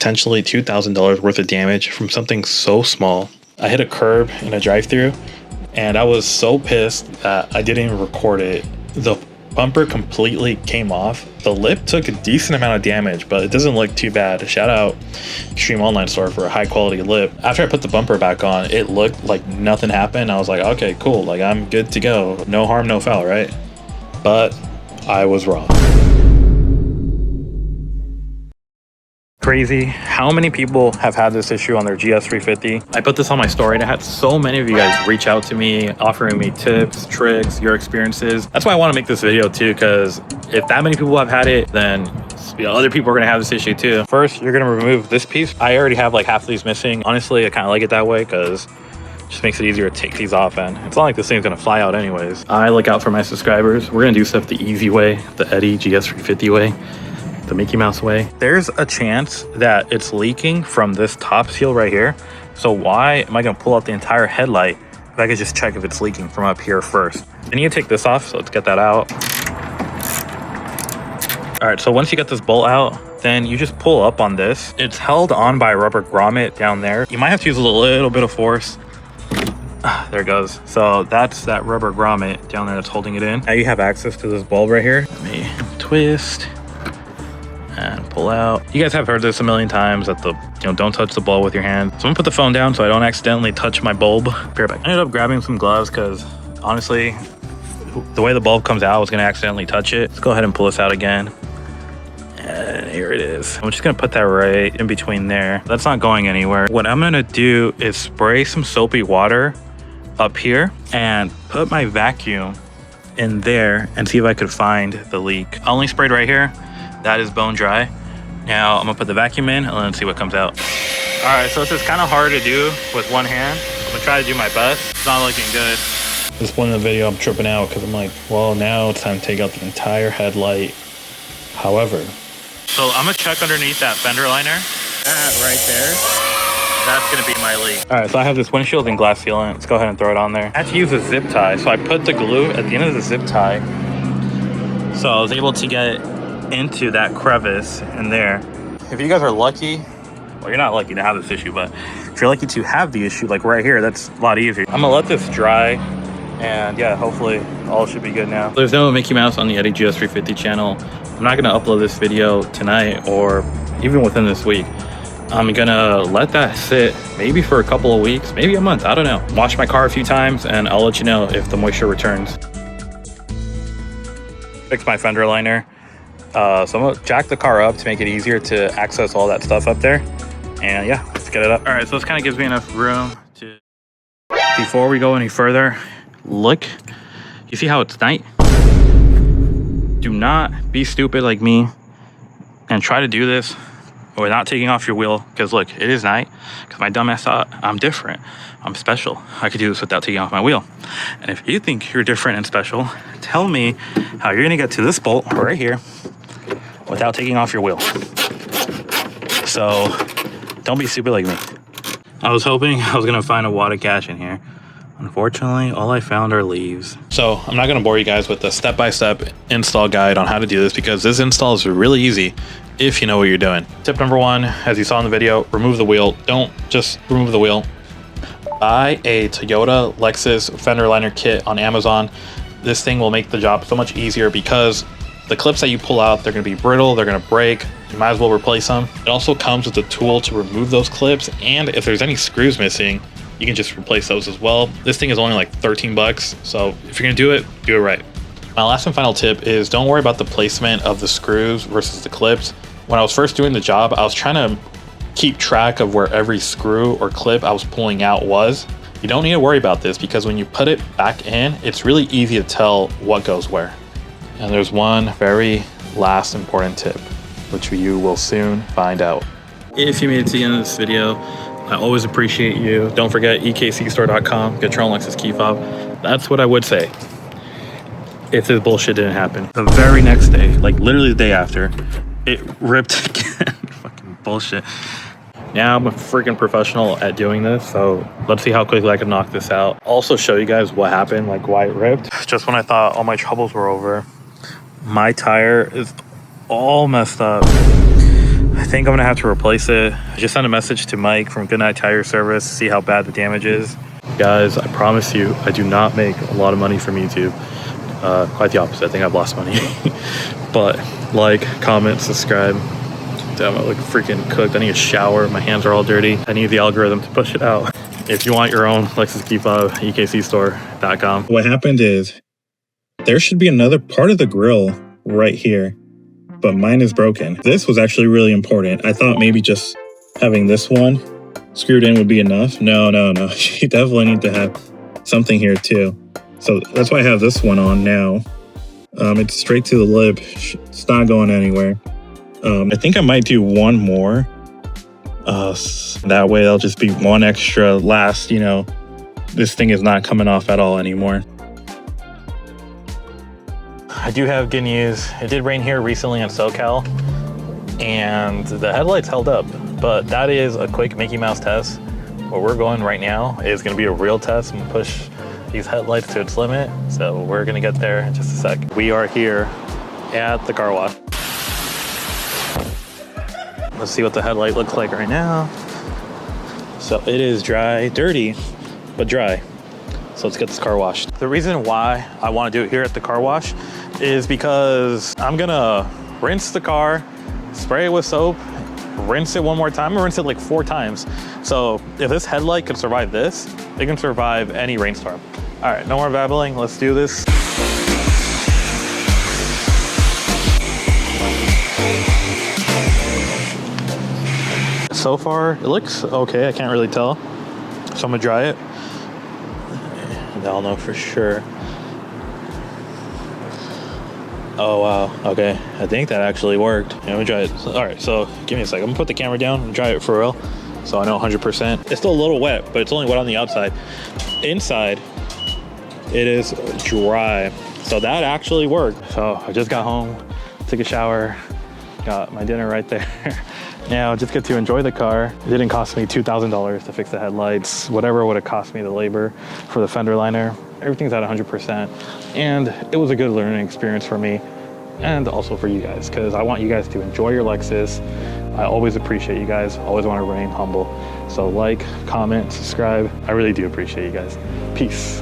potentially $2,000 worth of damage from something so small. I hit a curb in a drive-thru and I was so pissed that I didn't even record it. The bumper completely came off. The lip took a decent amount of damage, but it doesn't look too bad. Shout out Extreme Online Store for a high quality lip. After I put the bumper back on, it looked like nothing happened. I was like, okay, cool. Like, I'm good to go. No harm, no foul, right? But I was wrong. Crazy how many people have had this issue on their GS350. I put this on my story and I had so many of you guys reach out to me offering me tips, tricks, your experiences. That's why I want to make this video too, because if that many people have had it, then other people are going to have this issue too. First, you're going to remove this piece. I already have like half of these missing. Honestly, I kind of like it that way because it just makes it easier to take these off, and it's not like this thing's going to fly out anyways. I look out for my subscribers. We're going to do stuff the easy way, the Eddie GS350 way, the Mickey Mouse way. There's a chance that it's leaking from this top seal right here. So why am I going to pull out the entire headlight if I could just check if it's leaking from up here first? Then you take this off, so let's get that out. All right, so once you get this bolt out, then you just pull up on this. It's held on by a rubber grommet down there. You might have to use a little bit of force. There it goes. So that's that rubber grommet down there that's holding it in. Now you have access to this bulb right here. Let me twist and pull out. You guys have heard this a million times that don't touch the bulb with your hand. So I'm gonna put the phone down so I don't accidentally touch my bulb. Be right back. I ended up grabbing some gloves because honestly, the way the bulb comes out, I was gonna accidentally touch it. Let's go ahead and pull this out again. And here it is. I'm just gonna put that right in between there. That's not going anywhere. What I'm gonna do is spray some soapy water up here and put my vacuum in there and see if I could find the leak. I only sprayed right here. That is bone dry. Now I'm gonna put the vacuum in and let's see what comes out. All right, so this is kind of hard to do with one hand. I'm gonna try to do my best. It's not looking good. This point in the video, I'm tripping out because I'm like, well, now it's time to take out the entire headlight. However, so I'm gonna check underneath that fender liner. That right there, that's gonna be my leak. All right, so I have this windshield and glass sealant. Let's go ahead and throw it on there. I had to use a zip tie. So I put the glue at the end of the zip tie. So I was able to get into that crevice in there. If you guys are lucky, well, you're not lucky to have this issue, but if you're lucky to have the issue, like right here, that's a lot easier. I'm gonna let this dry, and yeah, hopefully all should be good now. There's no Mickey Mouse on the Eddie GS350 channel. I'm not gonna upload this video tonight or even within this week. I'm gonna let that sit maybe for a couple of weeks, maybe a month, I don't know. Wash my car a few times and I'll let you know if the moisture returns. Fix my fender liner. So I'm gonna jack the car up to make it easier to access all that stuff up there. And yeah, let's get it up. All right, so this kind of gives me enough room to, before we go any further, look, you see how it's night? Do not be stupid like me and try to do this without taking off your wheel, because look, it is night. Because my dumbass thought I'm different, I'm special, I could do this without taking off my wheel. And if you think you're different and special, tell me how you're gonna get to this bolt right here without taking off your wheel. So don't be stupid like me. I was hoping I was gonna find a wad of cash in here. Unfortunately, all I found are leaves. So I'm not gonna bore you guys with the step-by-step install guide on how to do this, because this install is really easy if you know what you're doing. Tip number one, as you saw in the video, remove the wheel. Don't just remove the wheel. Buy a Toyota Lexus fender liner kit on Amazon. This thing will make the job so much easier because the clips that you pull out, they're gonna be brittle, they're gonna break. You might as well replace them. It also comes with a tool to remove those clips, and if there's any screws missing, you can just replace those as well. This thing is only like 13 bucks. So if you're gonna do it right. My last and final tip is don't worry about the placement of the screws versus the clips. When I was first doing the job, I was trying to keep track of where every screw or clip I was pulling out was. You don't need to worry about this because when you put it back in, it's really easy to tell what goes where. And there's one very last important tip, which you will soon find out. If you made it to the end of this video, I always appreciate you. Don't forget ekcstore.com, get your own Lexus key fob. That's what I would say if this bullshit didn't happen. The very next day, like literally the day after, it ripped again. Fucking bullshit. Now I'm a freaking professional at doing this, so let's see how quickly I can knock this out. Also show you guys what happened, like why it ripped. Just when I thought all my troubles were over, my tire is all messed up. I think I'm gonna have to replace it. I just sent a message to Mike from Goodnight Tire Service to see how bad the damage is. Guys, I promise you, I do not make a lot of money from YouTube. Quite the opposite. I think I've lost money. But like, comment, subscribe. Damn, I look freaking cooked. I need a shower. My hands are all dirty. I need the algorithm to push it out. If you want your own Lexus Q5, ekcstore.com. What happened is there should be another part of the grill right here, but mine is broken. This was actually really important. I thought maybe just having this one screwed in would be enough. No. You definitely need to have something here too. So that's why I have this one on now. It's straight to the lip. It's not going anywhere. I think I might do one more. That way there'll just be one extra last, you know, this thing is not coming off at all anymore. I do have good news. It did rain here recently in SoCal and the headlights held up, but that is a quick Mickey Mouse test. Where we're going right now is going to be a real test. I'm going to push these headlights to its limit. So we're going to get there in just a sec. We are here at the car wash. Let's see what the headlight looks like right now. So it is dry, dirty, but dry. So let's get this car washed. The reason why I want to do it here at the car wash is because I'm gonna rinse the car, spray it with soap, rinse it one more time. I'm gonna rinse it like 4 times. So if this headlight can survive this, it can survive any rainstorm. All right, no more babbling, let's do this. So far, it looks okay. I can't really tell. So I'm gonna dry it. And I'll know for sure. Oh, wow. Okay. I think that actually worked. Yeah, let me dry it. All right, so give me a second. I'm gonna put the camera down and dry it for real. So I know 100%. It's still a little wet, but it's only wet on the outside. Inside, it is dry. So that actually worked. So I just got home, took a shower, got my dinner right there. Now just get to enjoy the car. It didn't cost me $2,000 to fix the headlights. Whatever would have cost me the labor for the fender liner. Everything's at 100%. And it was a good learning experience for me and also for you guys, because I want you guys to enjoy your Lexus. I always appreciate you guys. Always want to remain humble. So like, comment, subscribe. I really do appreciate you guys. Peace.